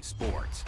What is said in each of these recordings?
sports.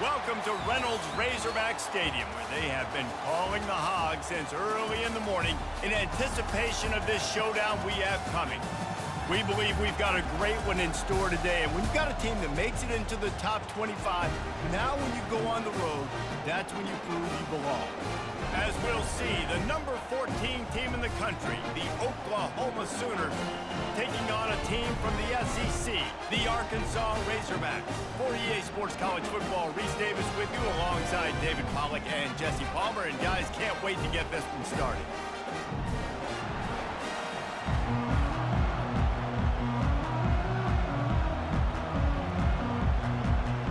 Welcome to Reynolds Razorback Stadium, where they have been calling the Hogs since early in the morning in anticipation of this showdown we have coming. We believe we've got a great one in store today, and when you've got a team that makes it into the top 25, now when you go on the road, that's when you prove you belong. As we'll see, the number 14 team in the country, the Oklahoma Sooners, taking on a team from the SEC, the Arkansas Razorbacks. For EA Sports College Football, Reese Davis with you alongside David Pollack and Jesse Palmer. And guys, can't wait to get this one started.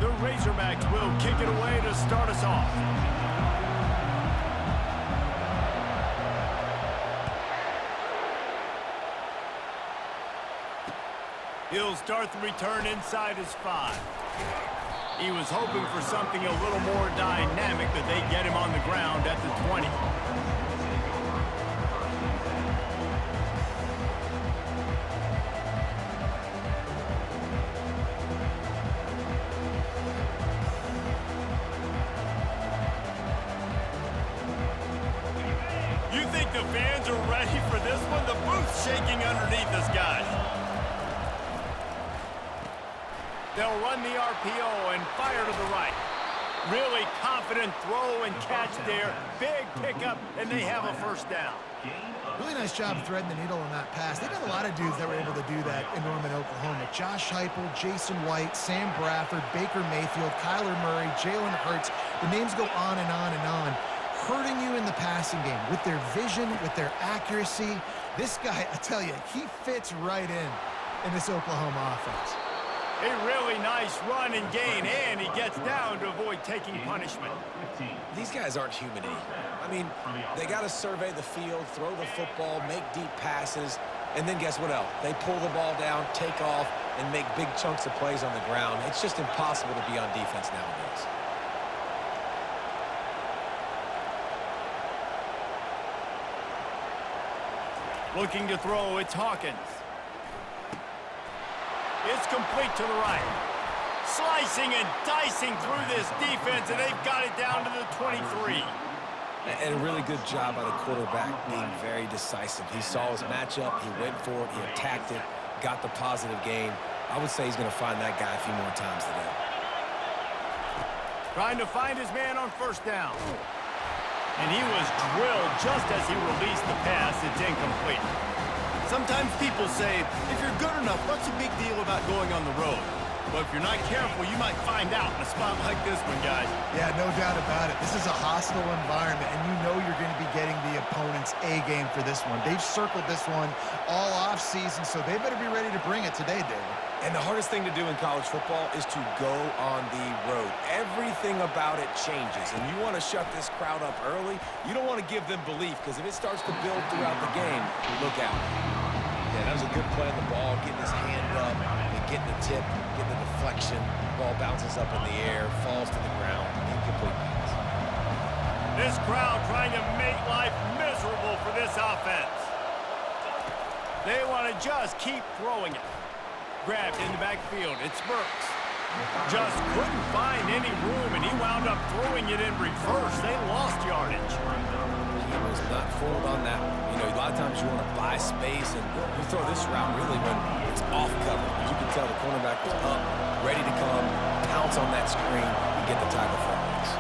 The Razorbacks will kick it away to start us off. He'll start the return inside his 5. He was hoping for something a little more dynamic, but they get him on the ground at the 20. You think the fans are ready for this one? The booth's shaking underneath us, guys. They'll run the RPO and fire to the right. Really confident throw and catch there. Big pickup, and they have a first down. Really nice job threading the needle on that pass. They got a lot of dudes that were able to do that in Norman, Oklahoma. Josh Heupel, Jason White, Sam Bradford, Baker Mayfield, Kyler Murray, Jalen Hurts. The names go on and on and on, hurting you in the passing game with their vision, with their accuracy. This guy, I tell you, he fits right in this Oklahoma offense. A really nice run and gain, and he gets down to avoid taking punishment. These guys aren't human. I mean, they got to survey the field, throw the football, make deep passes, and then guess what else? They pull the ball down, take off, and make big chunks of plays on the ground. It's just impossible to be on defense nowadays. Looking to throw, it's Hawkins. It's complete to the right. Slicing and dicing through this defense, and they've got it down to the 23. And a really good job by the quarterback being very decisive. He saw his matchup, he went for it, he attacked it, got the positive gain. I would say he's going to find that guy a few more times today. Trying to find his man on first down. And he was drilled just as he released the pass. It's incomplete. Sometimes people say, if you're good enough, what's the big deal about going on the road? But if you're not careful, you might find out in a spot like this one, guys. Yeah, no doubt about it. This is a hostile environment, and you know you're going to be getting the opponent's A game for this one. They've circled this one all offseason, so they better be ready to bring it today, David. And the hardest thing to do in college football is to go on the road. Everything about it changes, and you want to shut this crowd up early. You don't want to give them belief, because if it starts to build throughout the game, look out. Yeah, that was a good play on the ball, getting his hand up, and getting the tip, getting the deflection. Ball bounces up in the air, falls to the ground, incomplete pass. This crowd trying to make life miserable for this offense. They want to just keep throwing it. Grabbed in the backfield, it's Burks. Just couldn't find any room, and he wound up throwing it in reverse. They lost yardage. He was not fooled on that one. You know, a lot of times you want to buy space, and you throw this route really when it's off cover. As you can tell, the cornerback was up, ready to come, pounce on that screen, and get the tackle for a loss.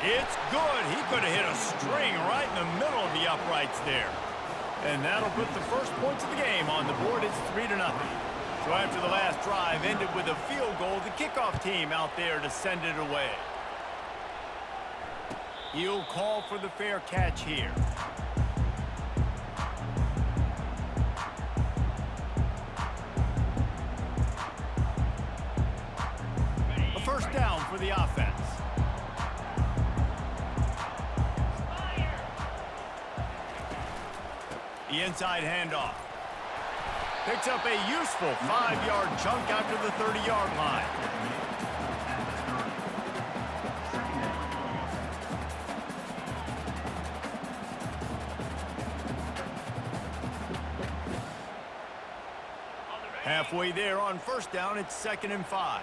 It's good. He could have hit a string right in the middle of the uprights there. And that'll put the first points of the game on the board. It's 3-0. So after the last drive ended with a field goal, the kickoff team out there to send it away. He'll call for the fair catch here. A first down for the offense. The inside handoff. Picks up a useful 5-yard chunk out to the 30-yard line. Halfway there on first down, it's 2nd and 5.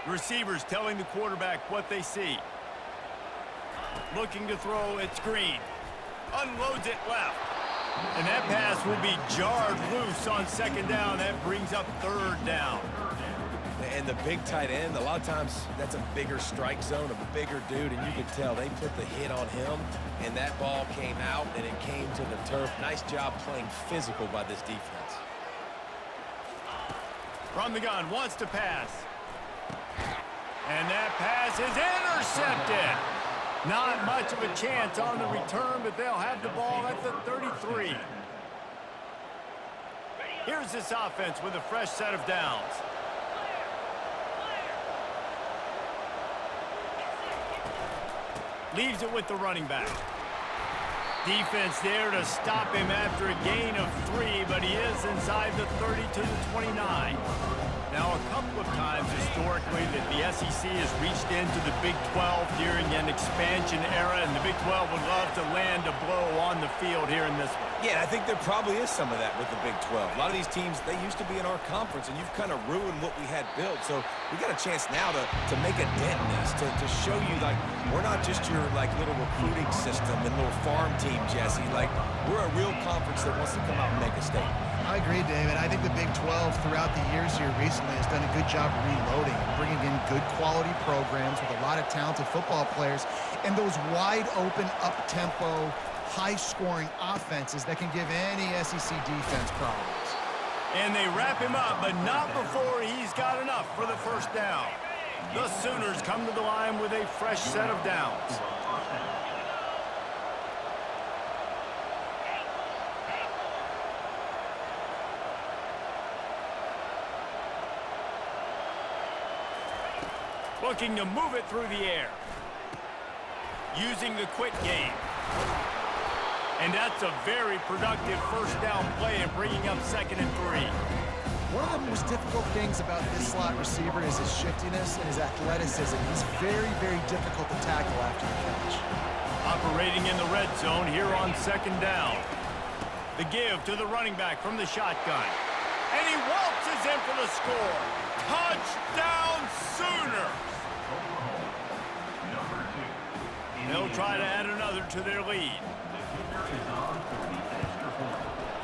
Receivers telling the quarterback what they see. Looking to throw, it's Green. Unloads it left. And that pass will be jarred loose on 2nd down. That brings up 3rd down. And the big tight end, a lot of times that's a bigger strike zone, a bigger dude, and you can tell they put the hit on him, and that ball came out, and it came to the turf. Nice job playing physical by this defense. From the gun, wants to pass. And that pass is intercepted. Not much of a chance on the return, but they'll have the ball at the 33. Here's this offense with a fresh set of downs. Leaves it with the running back. Defense there to stop him after a gain of 3, but he is inside the 30 to the 29. Now, a couple of times historically that the SEC has reached into the Big 12 during an expansion era, and the Big 12 would love to land a blow on the field here in this one. Yeah, I think there probably is some of that with the Big 12. A lot of these teams, they used to be in our conference, and you've kind of ruined what we had built. So we got a chance now to make a dent in this, to show you, like, we're not just your, like, little recruiting system and little farm team, Jesse. Like, we're a real conference that wants to come out and make a statement. I agree, David. I think the Big 12 throughout the years here recently has done a good job reloading and bringing in good quality programs with a lot of talented football players and those wide open, up-tempo, high-scoring offenses that can give any SEC defense problems. And they wrap him up, but not before he's got enough for the first down. The Sooners come to the line with a fresh set of downs. Looking to move it through the air. Using the quick game. And that's a very productive first down play and bringing up 2nd and 3. One of the most difficult things about this slot receiver is his shiftiness and his athleticism. He's very, very difficult to tackle after the catch. Operating in the red zone here on 2nd down. The give to the running back from the shotgun. And he waltzes in for the score. Touchdown Sooners! They'll try to add another to their lead.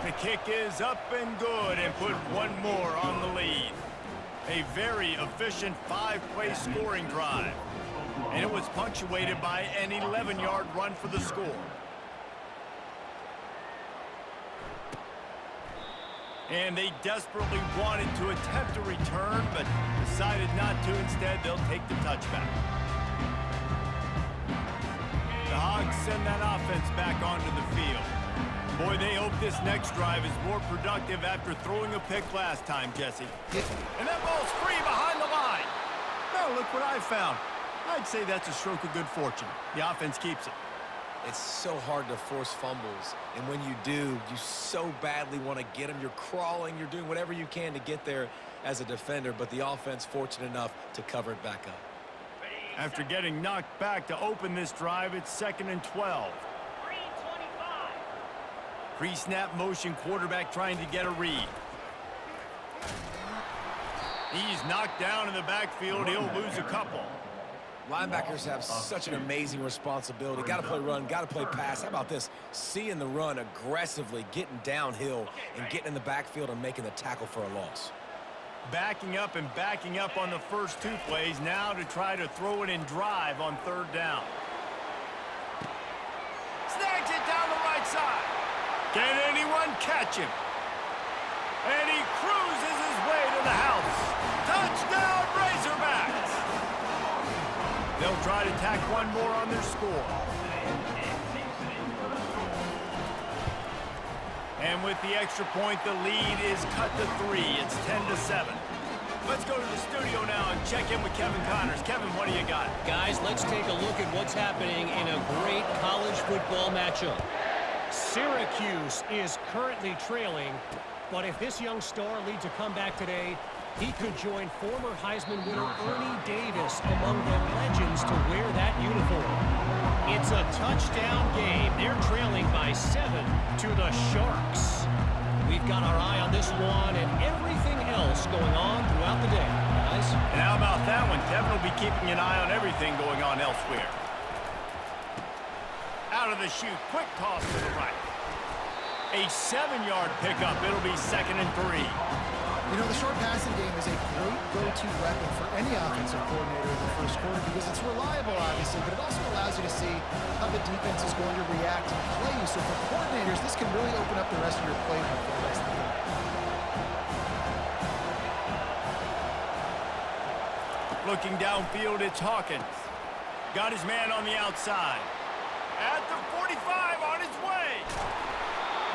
The kick is up and good and put one more on the lead. A very efficient 5-play scoring drive. And it was punctuated by an 11-yard run for the score. And they desperately wanted to attempt a return, but decided not to. Instead, they'll take the touchback. The Hogs send that offense back onto the field. Boy, they hope this next drive is more productive after throwing a pick last time, Jesse. And that ball's free behind the line. Now, look what I found. I'd say that's a stroke of good fortune. The offense keeps it. It's so hard to force fumbles, and when you do, you so badly want to get them. You're crawling, you're doing whatever you can to get there as a defender, but the offense fortunate enough to cover it back up. After getting knocked back to open this drive, it's 2nd and 12. Pre-snap motion quarterback trying to get a read. He's knocked down in the backfield. He'll lose a couple. Linebackers have such an amazing responsibility. Got to play run, got to play pass. How about this? Seeing the run aggressively, getting downhill, and getting in the backfield and making the tackle for a loss. Backing up and backing up on the first 2 plays, now to try to throw it in drive on 3rd down. Snags it down the right side. Can anyone catch him? And he cruises his way to the house. Touchdown, Razorbacks! They'll try to tack one more on their score. And with the extra point, the lead is cut to 3. It's 10-7. Let's go to the studio now and check in with Kevin Connors. Kevin, what do you got? Guys, let's take a look at what's happening in a great college football matchup. Syracuse is currently trailing, but if this young star leads a comeback today, he could join former Heisman winner Ernie Davis among the legends to wear that uniform. It's a touchdown game. They're trailing by 7 to the Sharks. We've got our eye on this one and everything else going on throughout the day, guys. And how about that one? Kevin will be keeping an eye on everything going on elsewhere. Out of the chute, quick toss to the right. A 7-yard pickup. It'll be 2nd and 3. You know, the short passing game is a great go-to weapon for any offensive coordinator in the first quarter because it's reliable, obviously, but it also allows you to see how the defense is going to react and play you. So for coordinators, this can really open up the rest of your playbook for the rest of the game. Looking downfield, it's Hawkins. Got his man on the outside. At the 45, on his way.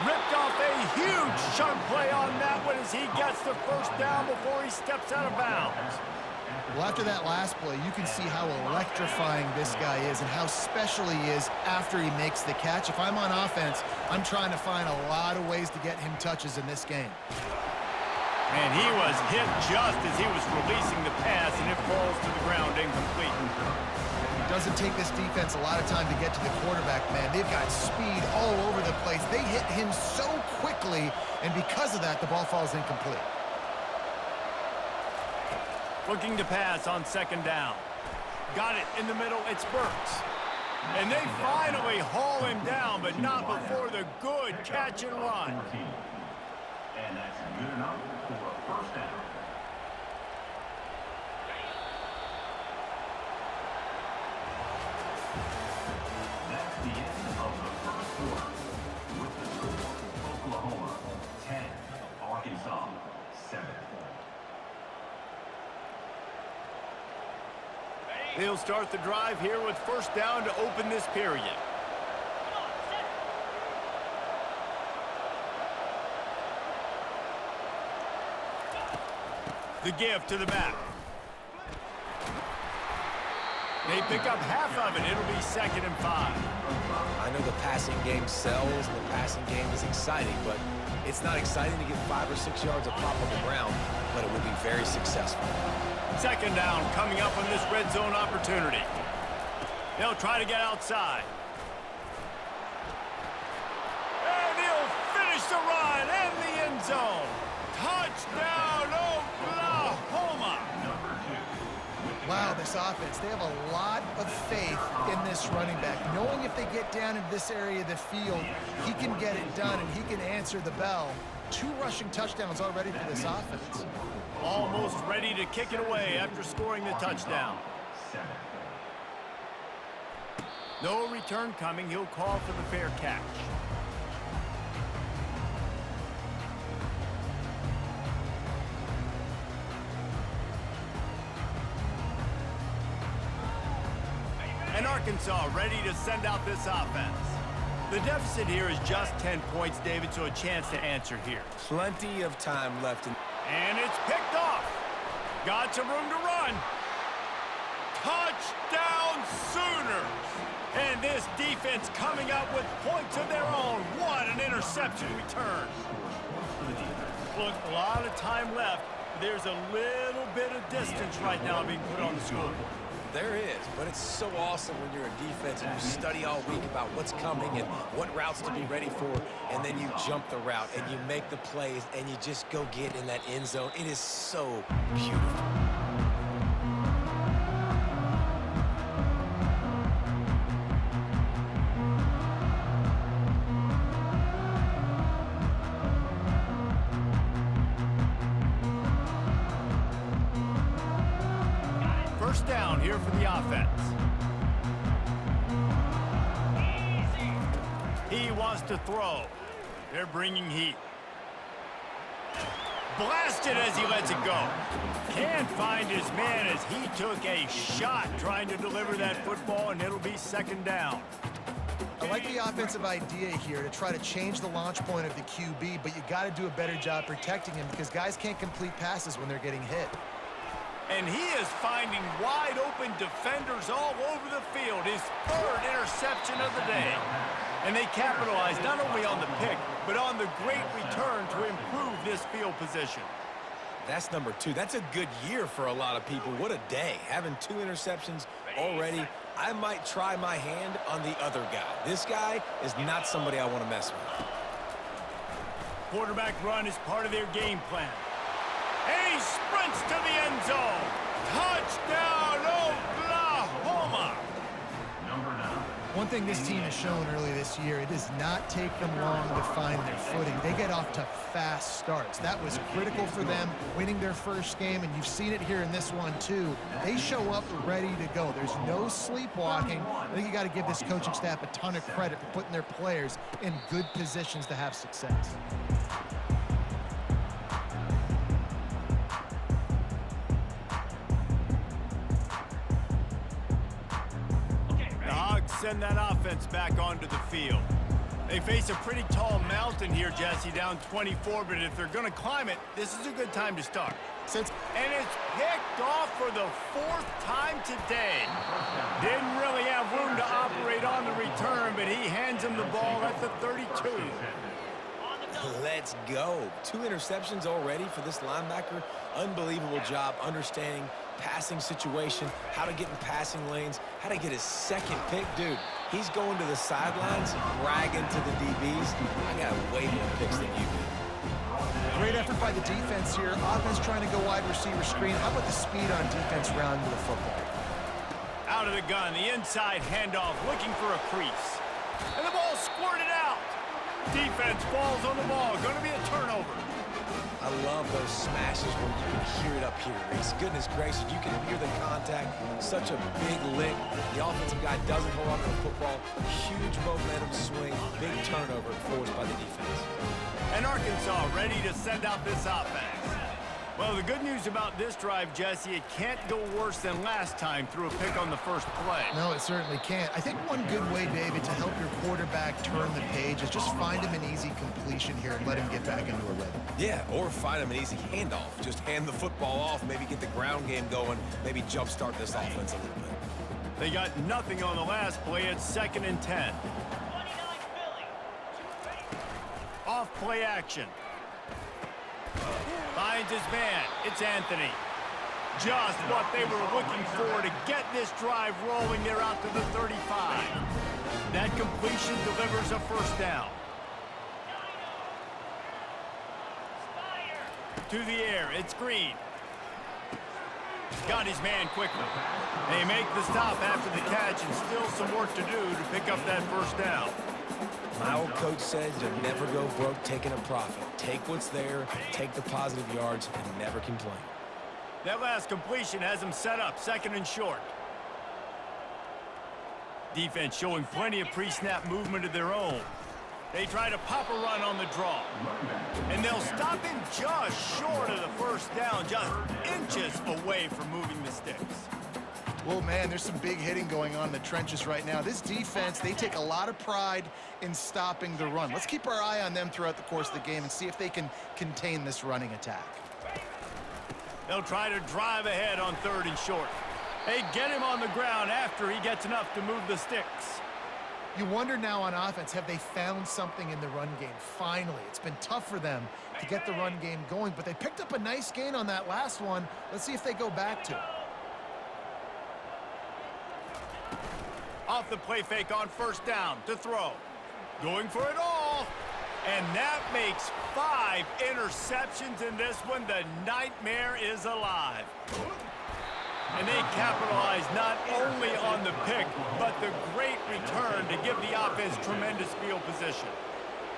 Ripped off a huge chunk play on that one as he gets the first down before he steps out of bounds. Well, after that last play, you can see how electrifying this guy is and how special he is after he makes the catch. If I'm on offense, I'm trying to find a lot of ways to get him touches in this game. And he was hit just as he was releasing the pass, and it falls to the ground incomplete. Doesn't take this defense a lot of time to get to the quarterback, man. They've got speed all over the place. They hit him so quickly, and because of that, the ball falls incomplete. Looking to pass on 2nd down. Got it in the middle. It's Burks. And they finally haul him down, but not before the good catch and run. And that's good enough for a first down. That's the end of the first quarter. With the score, Oklahoma 10, Arkansas 7. They'll start the drive here with first down to open this period. The give to the back. They pick up half of it. It'll be 2nd and 5. I know the passing game sells, the passing game is exciting, but it's not exciting to get 5 or 6 yards of pop on the ground, but it will be very successful. 2nd down coming up on this red zone opportunity. They'll try to get outside. And he'll finish the run in the end zone. Touchdown, Oklahoma! Wow, this offense, they have a lot of faith in this running back. Knowing if they get down into this area of the field, he can get it done and he can answer the bell. 2 rushing touchdowns already for this offense. Almost ready to kick it away after scoring the touchdown. No return coming. He'll call for the fair catch. And Arkansas ready to send out this offense. The deficit here is just 10 points, David, so a chance to answer here. Plenty of time left. And it's picked off. Got some room to run. Touchdown Sooners. And this defense coming up with points of their own. What an interception return. Look, a lot of time left. There's a little bit of distance right now being put on the score. There is, but it's so awesome when you're a defense and you study all week about what's coming and what routes to be ready for, and then you jump the route and you make the plays and you just go get in that end zone. It is so beautiful. First down here for the offense. He wants to throw. They're bringing heat. Blasted as he lets it go. Can't find his man as he took a shot trying to deliver that football, and it'll be 2nd down. I like the offensive idea here to try to change the launch point of the QB, but you got to do a better job protecting him because guys can't complete passes when they're getting hit. And he is finding wide-open defenders all over the field. His 3rd interception of the day. And they capitalize not only on the pick, but on the great return to improve this field position. That's number 2. That's a good year for a lot of people. What a day. Having 2 interceptions already. I might try my hand on the other guy. This guy is not somebody I want to mess with. Quarterback run is part of their game plan. And he sprints to the end zone. Touchdown, Oklahoma! One thing this team has shown early this year, it does not take them long to find their footing. They get off to fast starts. That was critical for them winning their first game, and you've seen it here in this one too. They show up ready to go. There's no sleepwalking. I think you got to give this coaching staff a ton of credit for putting their players in good positions to have success. Send that offense back onto the field. They face a pretty tall mountain here, Jesse, down 24, but if they're going to climb it, this is a good time to start. And it's picked off for the 4th time today. Didn't really have room to operate on the return, but he hands him the ball at the 32. Let's go. 2 interceptions already for this linebacker. Unbelievable job understanding passing situation, how to get in passing lanes, how to get his 2nd pick. Dude, he's going to the sidelines, bragging to the DBs. I got way more picks than you do. Great effort by the defense here. Offense trying to go wide receiver screen. How about the speed on defense rounding the football? Out of the gun, the inside handoff, looking for a crease. And the ball squirted out. Defense falls on the ball. Going to be a turnover. I love those smashes where you can hear it up here, Reese. Goodness gracious, you can hear the contact. Such a big lick. The offensive guy doesn't hold on to the football. Huge momentum swing. Big turnover forced by the defense. And Arkansas ready to send out this offense. Well, the good news about this drive, Jesse, it can't go worse than last time through a pick on the first play. No, it certainly can't. I think one good way, David, to help your quarterback turn the page is just find him an easy completion here and let him get back into a rhythm. Yeah, or find him an easy handoff. Just hand the football off, maybe get the ground game going, maybe jumpstart this offense a little bit. They got nothing on the last play. It's 2nd and 10. Off play action. Finds his man. It's Anthony. Just what they were looking for to get this drive rolling. They're out to the 35. That completion delivers a first down. To the air. It's Green. Got his man quickly. They make the stop after the catch, and still some work to do to pick up that first down. My old coach said you'll never go broke taking a profit. Take what's there, take the positive yards, and never complain. That last completion has them set up 2nd and short. Defense showing plenty of pre-snap movement of their own. They try to pop a run on the draw. And they'll stop him just short of the first down, just inches away from moving the sticks. Well, man, there's some big hitting going on in the trenches right now. This defense, they take a lot of pride in stopping the run. Let's keep our eye on them throughout the course of the game and see if they can contain this running attack. They'll try to drive ahead on 3rd and short. They get him on the ground after he gets enough to move the sticks. You wonder now on offense, have they found something in the run game? Finally, it's been tough for them to get the run game going, but they picked up a nice gain on that last one. Let's see if they go back to it. Off the play fake on 1st down to throw. Going for it all. And that makes 5 interceptions in this one. The nightmare is alive. And they capitalize not only on the pick, but the great return to give the offense tremendous field position.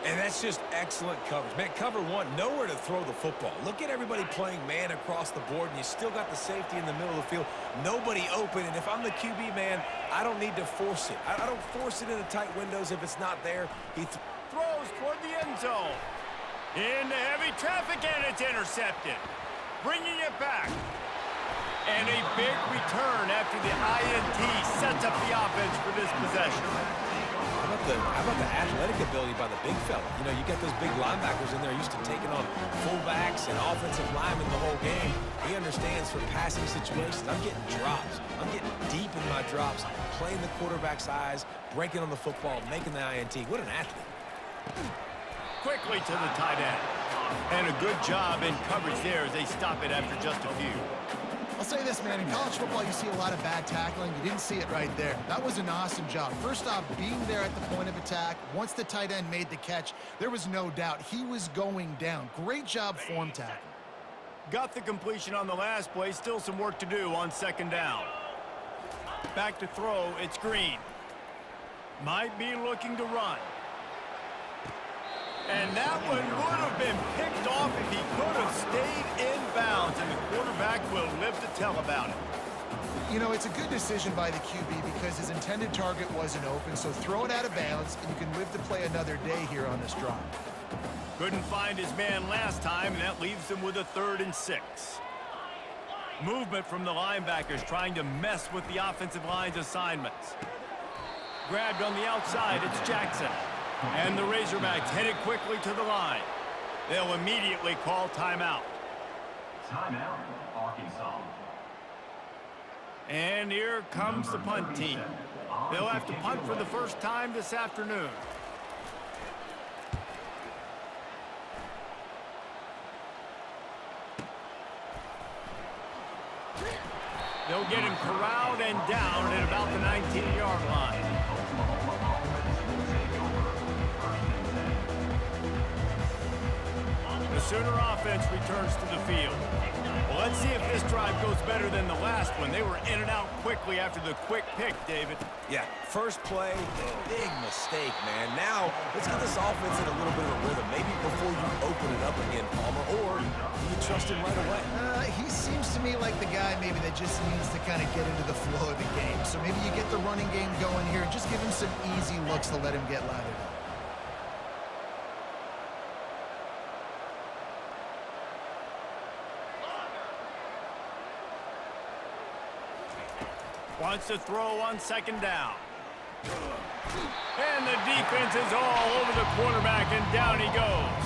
And that's just excellent coverage. Man, cover one, nowhere to throw the football. Look at everybody playing man across the board, and you still got the safety in the middle of the field. Nobody open, and if I'm the QB, man, I don't need to force it. I don't force it into tight windows if it's not there. He throws toward the end zone. Into heavy traffic, and it's intercepted. Bringing it back. And a big return after the INT sets up the offense for this possession. How about the athletic ability by the big fella? You know, you got those big linebackers in there used to taking on fullbacks and offensive linemen the whole game. He understands for passing situations. I'm getting drops. I'm getting deep in my drops, playing the quarterback's eyes, breaking on the football, making the INT. What an athlete. Quickly to the tight end. And a good job in coverage there as they stop it after just a few. I'll say this, man, in college football, you see a lot of bad tackling. You didn't see it right there. That was an awesome job. First off, being there at the point of attack. Once the tight end made the catch, there was no doubt he was going down. Great job form tackling. Got the completion on the last play. Still some work to do on 2nd down. Back to throw. It's Green. Might be looking to run. And that one would have been picked off if he could have stayed in bounds, and the quarterback will live to tell about it. You know, it's a good decision by the QB because his intended target wasn't open, so throw it out of bounds, and you can live to play another day here on this drive. Couldn't find his man last time, and that leaves him with a 3rd and 6. Movement from the linebackers trying to mess with the offensive line's assignments. Grabbed on the outside, it's Jackson. And the Razorbacks headed quickly to the line. They'll immediately call timeout. Timeout, Arkansas. And here comes the punt team. They'll have to punt for the first time this afternoon. They'll get him corralled and down at about the 19-yard line. The Sooner offense returns to the field. Let's see if this drive goes better than the last one. They were in and out quickly after the quick pick, David. Yeah, first play, big mistake, man. Now, let's get this offense in a little bit of a rhythm. Maybe before you open it up again, Palmer, or do you trust him right away? He seems to me like the guy maybe that just needs to kind of get into the flow of the game. So maybe you get the running game going here and just give him some easy looks to let him get lathered up. Wants to throw on second down. And the defense is all over the quarterback, and down he goes.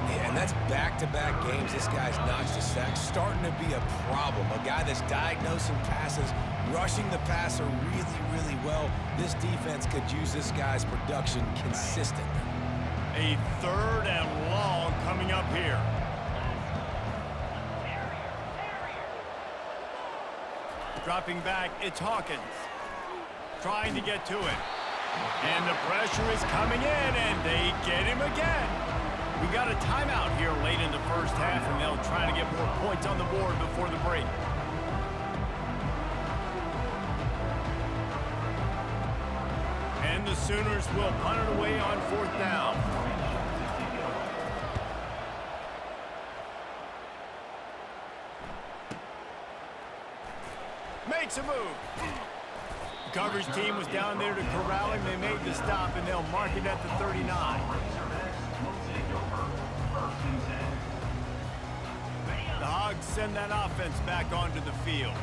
Yeah, and that's back-to-back games this guy's notched a sack. Starting to be a problem. A guy that's diagnosing passes, rushing the passer really, really well. This defense could use this guy's production consistently. A 3rd and long coming up here. Dropping back, it's Hawkins. Trying to get to it. And the pressure is coming in, and they get him again. We got a timeout here late in the first half, and they'll try to get more points on the board before the break. And the Sooners will punt it away on 4th down. Makes a move. The coverage team was down there to corral him. They made the stop, and they'll mark it at the 39. The Hogs send that offense back onto the field.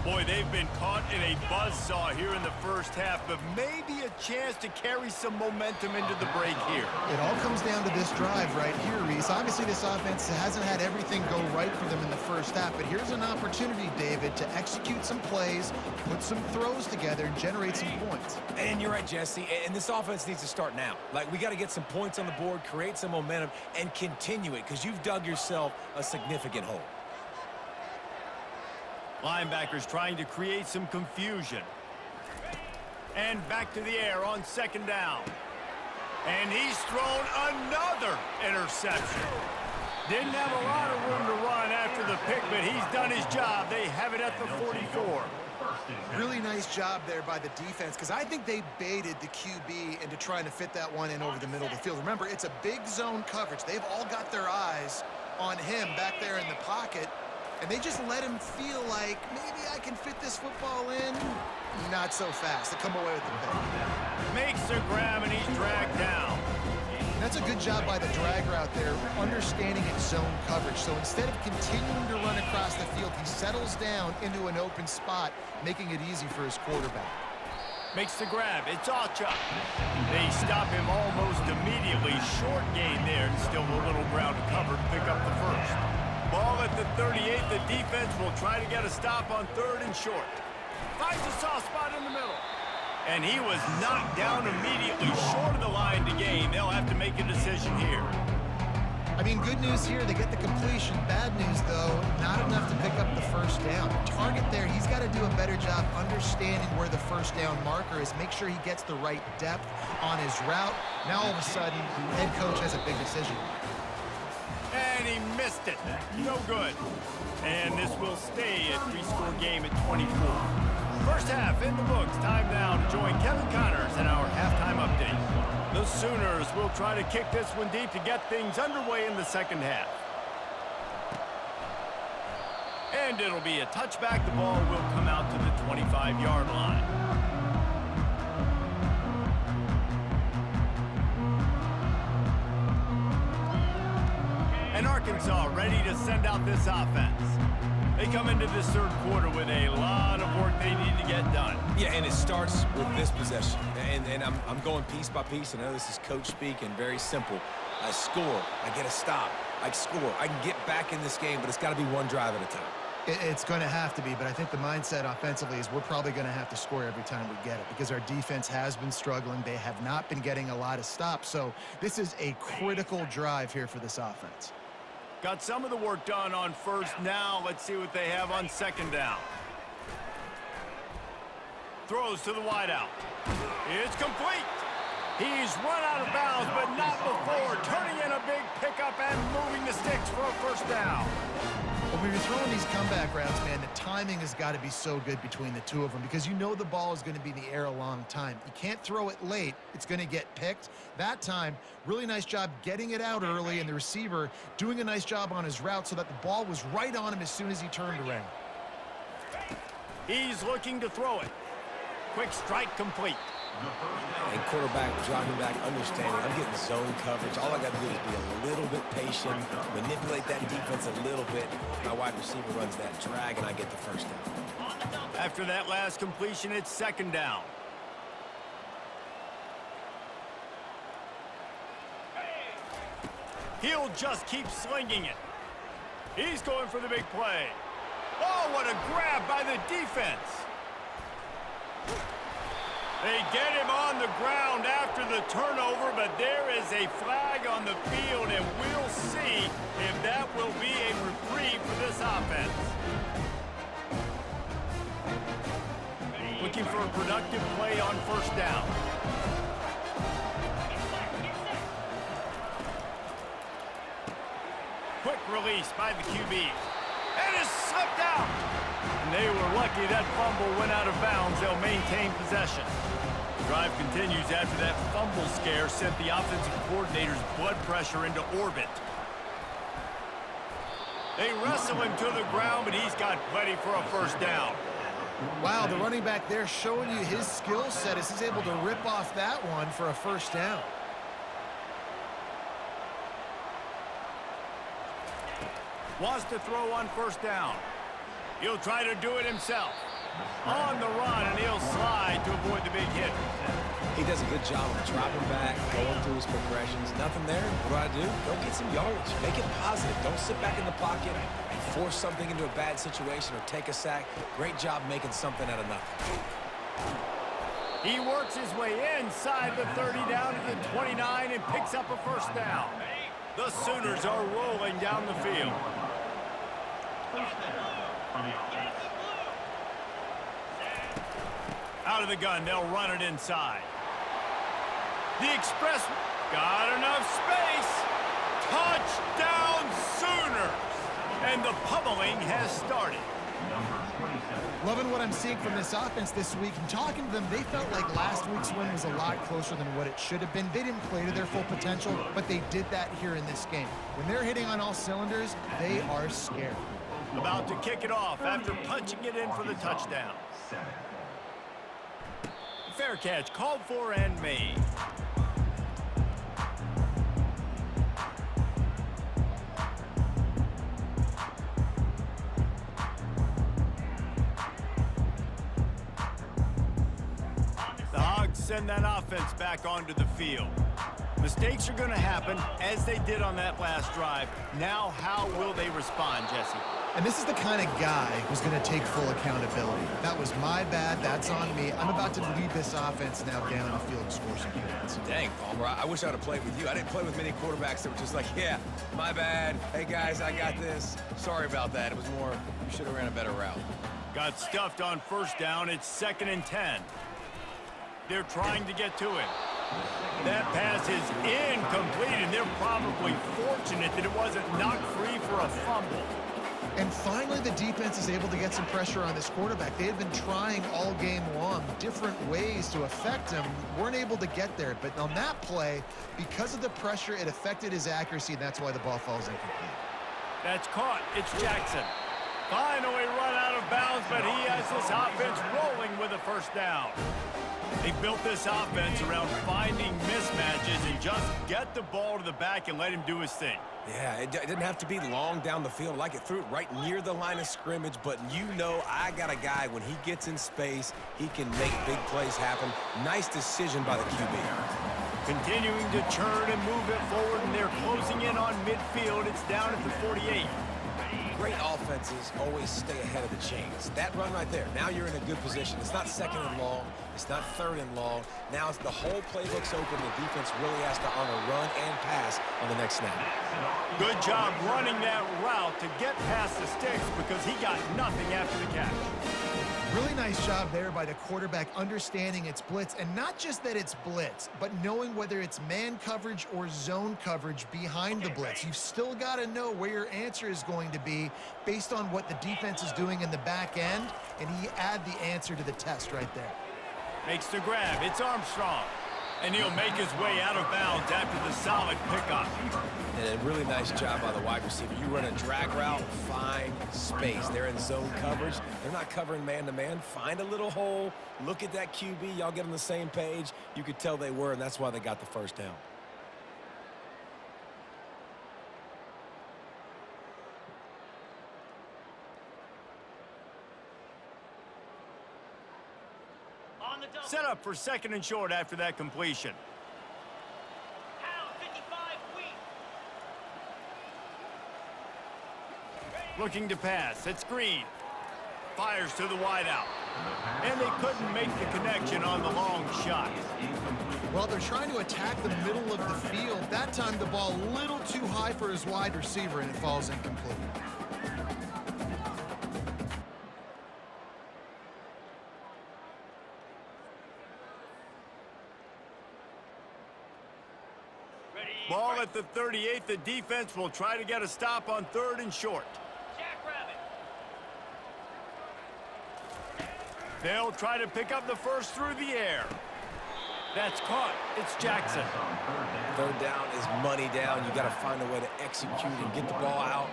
Boy, they've been caught in a buzzsaw here in the first half, but maybe a chance to carry some momentum into the break here. It all comes down to this drive right here, Reese. Obviously, this offense hasn't had everything go right for them in the first half, but here's an opportunity, David, to execute some plays, put some throws together, and generate some points. And you're right, Jesse, and this offense needs to start now. Like, we got to get some points on the board, create some momentum, and continue it, because you've dug yourself a significant hole. Linebackers trying to create some confusion. And back to the air on second down. And he's thrown another interception. Didn't have a lot of room to run after the pick, but he's done his job. They have it at the 44. Really nice job there by the defense, because I think they baited the QB into trying to fit that one in over the middle of the field. Remember, it's a big zone coverage. They've all got their eyes on him back there in the pocket. And they just let him feel like, maybe I can fit this football in. Not so fast. They come away with the pick. Makes the grab, and he's dragged down. That's a good job by the drag route there, understanding its zone coverage. So instead of continuing to run across the field, he settles down into an open spot, making it easy for his quarterback. Makes the grab. It's Achuk. They stop him almost immediately. Short gain there, and still a little ground to cover to pick up the first. Ball at the 38. The defense will try to get a stop on 3rd and short. Finds a soft spot in the middle. And he was knocked down immediately short of the line to gain. They'll have to make a decision here. I mean, good news here, they get the completion. Bad news, though, not enough to pick up the first down. The target there, he's got to do a better job understanding where the first down marker is, make sure he gets the right depth on his route. Now, all of a sudden, the head coach has a big decision. And he missed it. No good. And this will stay a 3-score game at 24. First half in the books. Time now to join Kevin Connors in our halftime update. The Sooners will try to kick this one deep to get things underway in the second half. And it'll be a touchback. The ball will come out to the 25-yard line. And Arkansas ready to send out this offense. They come into this third quarter with a lot of work they need to get done. Yeah, and it starts with this possession. And I'm going piece by piece. I know this is coach speak and very simple. I score. I get a stop. I score. I can get back in this game, but it's got to be one drive at a time. It's going to have to be, but I think the mindset offensively is we're probably going to have to score every time we get it because our defense has been struggling. They have not been getting a lot of stops. So this is a critical drive here for this offense. Got some of the work done on first. Now let's see what they have on second down. Throws to the wideout. It's complete. He's run out of bounds, but not before turning in a big pickup and moving the sticks for a first down. But when you're throwing these comeback routes, man, the timing has got to be so good between the two of them because you know the ball is going to be in the air a long time. You can't throw it late. It's going to get picked. That time, really nice job getting it out early, and the receiver doing a nice job on his route so that the ball was right on him as soon as he turned around. He's looking to throw it. Quick strike complete. And quarterback dropping back, understanding I'm getting zone coverage. All I got to do is be a little bit patient, manipulate that defense a little bit. My wide receiver runs that drag, and I get the first down. After that last completion, it's second down. He'll just keep slinging it. He's going for the big play. Oh, what a grab by the defense. They get him on the ground after the turnover, but there is a flag on the field, and we'll see if that will be a reprieve for this offense. Looking for a productive play on first down. Quick release by the QB. And it's slipped out. And they were lucky that fumble went out of bounds. They'll maintain possession. Drive continues after that fumble scare sent the offensive coordinator's blood pressure into orbit. They wrestle him to the ground, but he's got plenty for a first down. Wow, the running back there showing you his skill set as he's able to rip off that one for a first down. Wants to throw on first down. He'll try to do it himself. On the run, and he'll slide to avoid the big hit. He does a good job of dropping back, going through his progressions. Nothing there. What do? Go get some yardage. Make it positive. Don't sit back in the pocket and force something into a bad situation or take a sack. Great job making something out of nothing. He works his way inside the 30 down to the 29 and picks up a first down. The Sooners are rolling down the field. Out of the gun, they'll run it inside. The Express got enough space. Touchdown Sooners! And the pummeling has started. Loving what I'm seeing from this offense this week. And talking to them, they felt like last week's win was a lot closer than what it should have been. They didn't play to their full potential, but they did that here in this game. When they're hitting on all cylinders, they are scared. About to kick it off after punching it in for the touchdown. Fair catch, called for and made. The Hogs send that offense back onto the field. Mistakes are going to happen, as they did on that last drive. Now, how will they respond, Jesse? And this is the kind of guy who's going to take full accountability. That was my bad. That's on me. I'm about to lead this offense now down the field and score some points. Dang, Palmer, I wish I would have played with you. I didn't play with many quarterbacks that were just like, yeah, my bad. Hey, guys, I got this. Sorry about that. It was more, you should have ran a better route. Got stuffed on first down. It's 2nd and 10. They're trying to get to him. That pass is incomplete, and they're probably fortunate that it wasn't knocked free for a fumble. And finally, the defense is able to get some pressure on this quarterback. They had been trying all game long different ways to affect him. Weren't able to get there. But on that play, because of the pressure, it affected his accuracy, and that's why the ball falls incomplete. That's caught. It's Jackson. Finally run out of bounds, but he has this offense rolling with a first down. They built this offense around finding mismatches and just get the ball to the back and let him do his thing. Yeah, it didn't have to be long down the field. Like it threw it right near the line of scrimmage, but you know I got a guy, when he gets in space, he can make big plays happen. Nice decision by the QB. Continuing to churn and move it forward, and they're closing in on midfield. It's down at the 48. Great offenses always stay ahead of the chains. That run right there, now you're in a good position. It's not 2nd and long. It's not third and long. Now it's the whole playbook's open. The defense really has to honor run and pass on the next snap. Good job running that route to get past the sticks because he got nothing after the catch. Really nice job there by the quarterback understanding it's blitz, and not just that it's blitz, but knowing whether it's man coverage or zone coverage behind the blitz. You've still got to know where your answer is going to be based on what the defense is doing in the back end, and he add the answer to the test right there. Makes the grab. It's Armstrong. And he'll make his way out of bounds after the solid pickup. And a really nice job by the wide receiver. You run a drag route, find space. They're in zone coverage. They're not covering man-to-man. Find a little hole. Look at that QB. Y'all get on the same page. You could tell they were, and that's why they got the first down. Set up for second and short after that completion. Looking to pass. It's Green. Fires to the wideout. And they couldn't make the connection on the long shot. Well, they're trying to attack the middle of the field. That time the ball a little too high for his wide receiver, and it falls incomplete. Ball at the 38. The defense will try to get a stop on third and short. They'll try to pick up the first through the air. That's caught. It's Jackson. Third down is money down. You got to find a way to execute and get the ball out,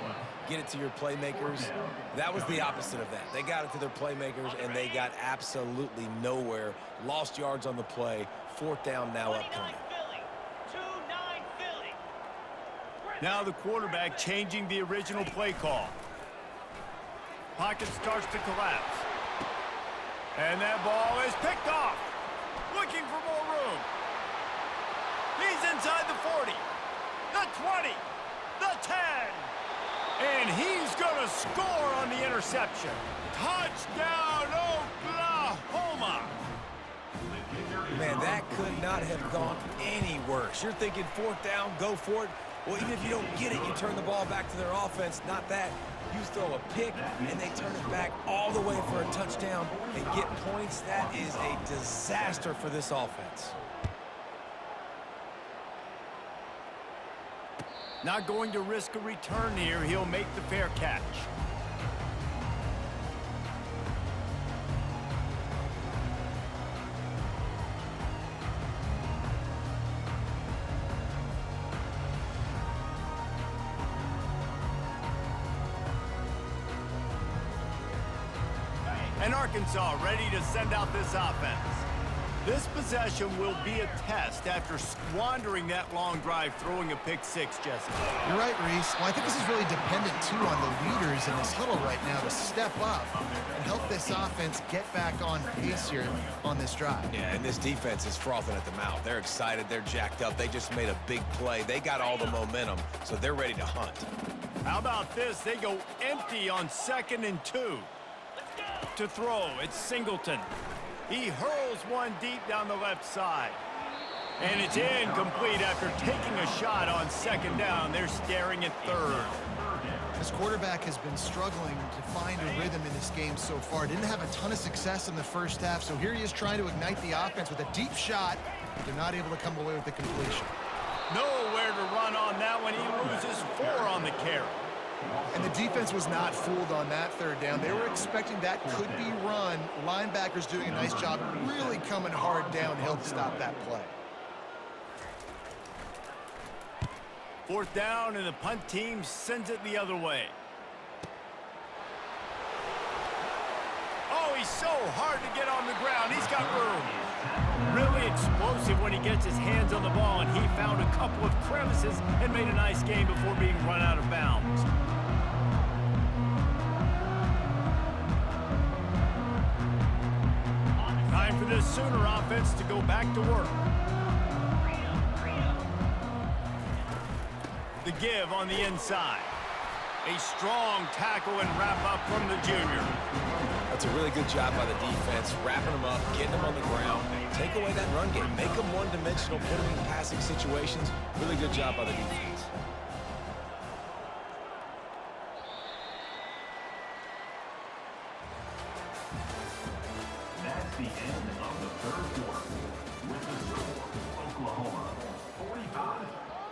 get it to your playmakers. That was the opposite of that. They got it to their playmakers, and they got absolutely nowhere. Lost yards on the play. Fourth down now upcoming. Now the quarterback changing the original play call. Pocket starts to collapse. And that ball is picked off. Looking for more room. He's inside the 40. The 20. The 10. And he's going to score on the interception. Touchdown, Oklahoma. Man, that could not have gone any worse. You're thinking fourth down, go for it. Well, even if you don't get it, you turn the ball back to their offense. Not that. You throw a pick, and they turn it back all the way for a touchdown and get points. That is a disaster for this offense. Not going to risk a return here. He'll make the fair catch. And Arkansas ready to send out this offense. This possession will be a test after squandering that long drive, throwing a pick six, Jesse. You're right, Reese. Well, I think this is really dependent, too, on the leaders in this huddle right now to step up and help this offense get back on pace here on this drive. Yeah, and this defense is frothing at the mouth. They're excited. They're jacked up. They just made a big play. They got all the momentum, so they're ready to hunt. How about this? They go empty on 2nd and 2. To throw, it's Singleton. He hurls one deep down the left side. And it's incomplete after taking a shot on 2nd down. They're staring at 3rd. This quarterback has been struggling to find a rhythm in this game so far. Didn't have a ton of success in the first half, so here he is trying to ignite the offense with a deep shot. They're not able to come away with the completion. Nowhere to run on that one. He loses 4 on the carry. And the defense was not fooled on that 3rd down. They were expecting that could be run. Linebackers doing a nice job really coming hard downhill to stop that play. 4th down, and the punt team sends it the other way. Oh, he's so hard to get on the ground. He's got room. Really explosive when he gets his hands on the ball, and he found a couple of crevices and made a nice game before being run out of bounds. Time for this Sooner offense to go back to work. The give on the inside. A strong tackle and wrap up from the junior. That's a really good job by the defense, wrapping them up, getting them on the ground. Take away that run game. Make them one-dimensional, put them in passing situations. Really good job by the defense. That's the end of the third quarter. With the score, Oklahoma 45,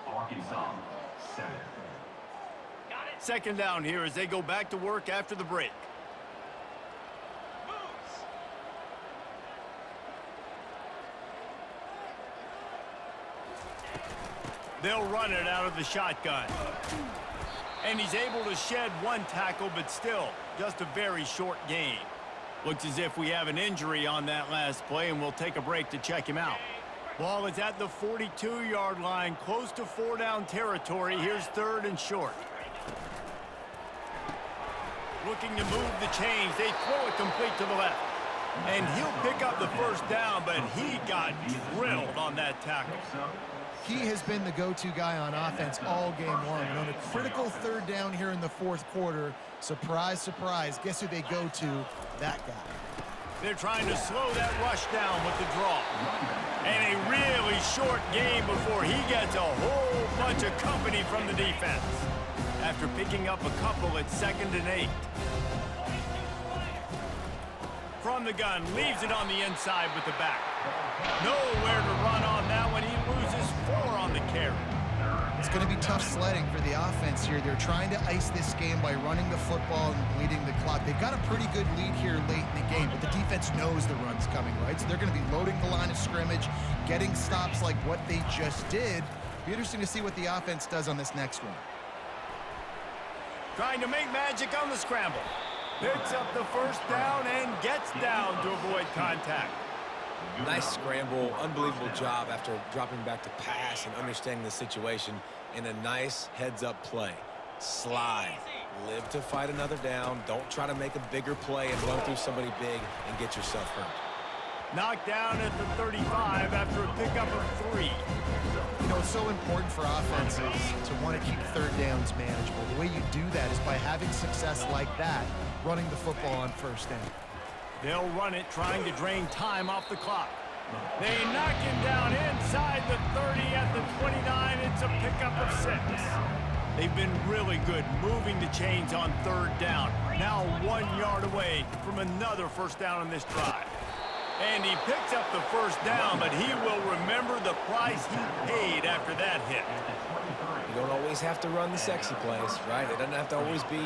Arkansas 7. Second down here as they go back to work after the break. They'll run it out of the shotgun. And he's able to shed one tackle, but still, just a very short gain. Looks as if we have an injury on that last play, and we'll take a break to check him out. Ball is at the 42-yard line, close to 4-down territory. Here's third and short. Looking to move the chains. They throw it complete to the left. And he'll pick up the first down, but he got drilled on that tackle. He has been the go-to guy on offense all game long. And on a critical third down here in the fourth quarter, surprise, surprise, guess who they go to? That guy. They're trying to slow that rush down with the draw. And a really short game before he gets a whole bunch of company from the defense. After picking up a couple at 2nd and 8. From the gun, leaves it on the inside with the back. Nowhere to run on that one. He loses 4 on the carry. It's going to be tough sledding for the offense here. They're trying to ice this game by running the football and bleeding the clock. They've got a pretty good lead here late in the game, but the defense knows the run's coming, right? So they're going to be loading the line of scrimmage, getting stops like what they just did. Be interesting to see what the offense does on this next one. Trying to make magic on the scramble. Picks up the first down and gets down to avoid contact. Nice scramble, unbelievable job after dropping back to pass and understanding the situation in a nice heads-up play. Slide, live to fight another down. Don't try to make a bigger play and run through somebody big and get yourself hurt. Knocked down at the 35 after a pickup of 3. You know, it's so important for offenses to want to keep third downs manageable. The way you do that is by having success like that, running the football on first down. They'll run it, trying to drain time off the clock. They knock him down inside the 30 at the 29. It's a pickup of 6. They've been really good moving the chains on third down. Now 1 yard away from another first down in this drive. And he picks up the first down, but he will remember the price he paid after that hit. You don't always have to run the sexy plays, right? It doesn't have to always be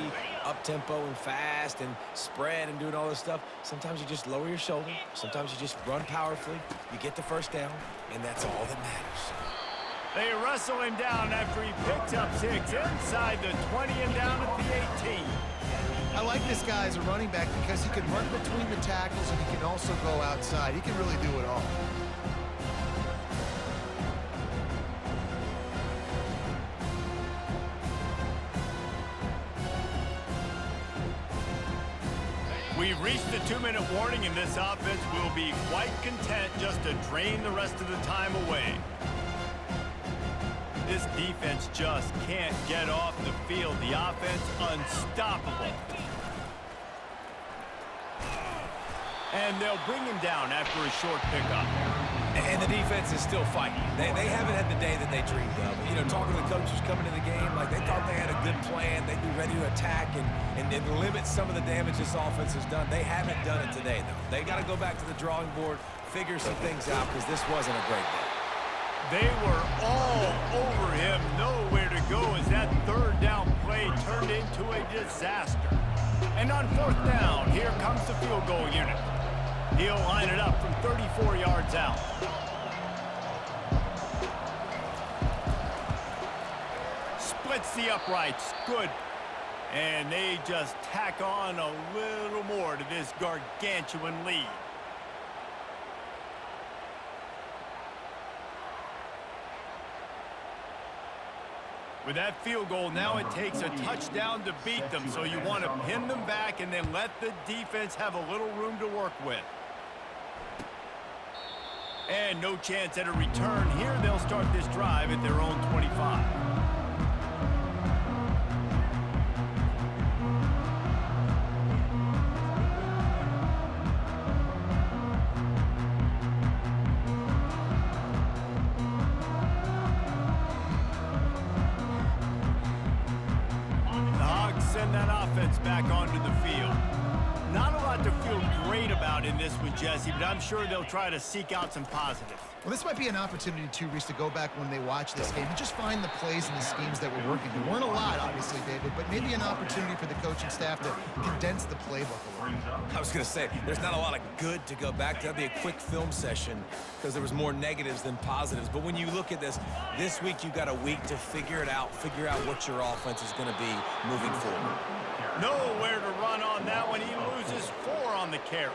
up-tempo and fast and spread and doing all this stuff. Sometimes you just lower your shoulder. Sometimes you just run powerfully. You get the first down, and that's all that matters. They wrestle him down after he picks up 6 inside the 20 and down at the 18. I like this guy as a running back because he can run between the tackles and he can also go outside. He can really do it all. We've reached the 2-minute warning, and this offense will be quite content just to drain the rest of the time away. This defense just can't get off the field. The offense unstoppable. And they'll bring him down after a short pickup. And the defense is still fighting. They haven't had the day that they dreamed of. You know, talking to the coaches coming to the game, like they thought they had a good plan. They'd be ready to attack and limit some of the damage this offense has done. They haven't done it today, though. They got to go back to the drawing board, figure some things out, because this wasn't a great day. They were all over him, nowhere to go as that third down play turned into a disaster. And on fourth down, here comes the field goal unit. He'll line it up from 34 yards out. Splits the uprights. Good. And they just tack on a little more to this gargantuan lead. With that field goal, now it takes a touchdown to beat them, so you want to pin them back and then let the defense have a little room to work with. And no chance at a return here. They'll start this drive at their own 25. send that offense back onto the field. Not a lot to feel great about in this one, Jesse, but I'm sure they'll try to seek out some positives. Well, this might be an opportunity, too, Reese, to go back when they watch this game and just find the plays and the schemes that were working. There weren't a lot, obviously, David, but maybe an opportunity for the coaching staff to condense the playbook a little. I was going to say, there's not a lot of good to go back to. That'd be a quick film session because there was more negatives than positives. But when you look at this week you've got a week to figure it out, figure out what your offense is going to be moving forward. Nowhere to run on that one. He loses 4 on the carry.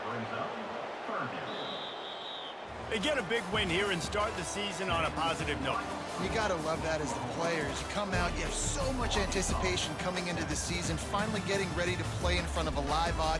They get a big win here and start the season on a positive note. You got to love that as the players. You come out, you have so much anticipation coming into the season, finally getting ready to play in front of a live audience.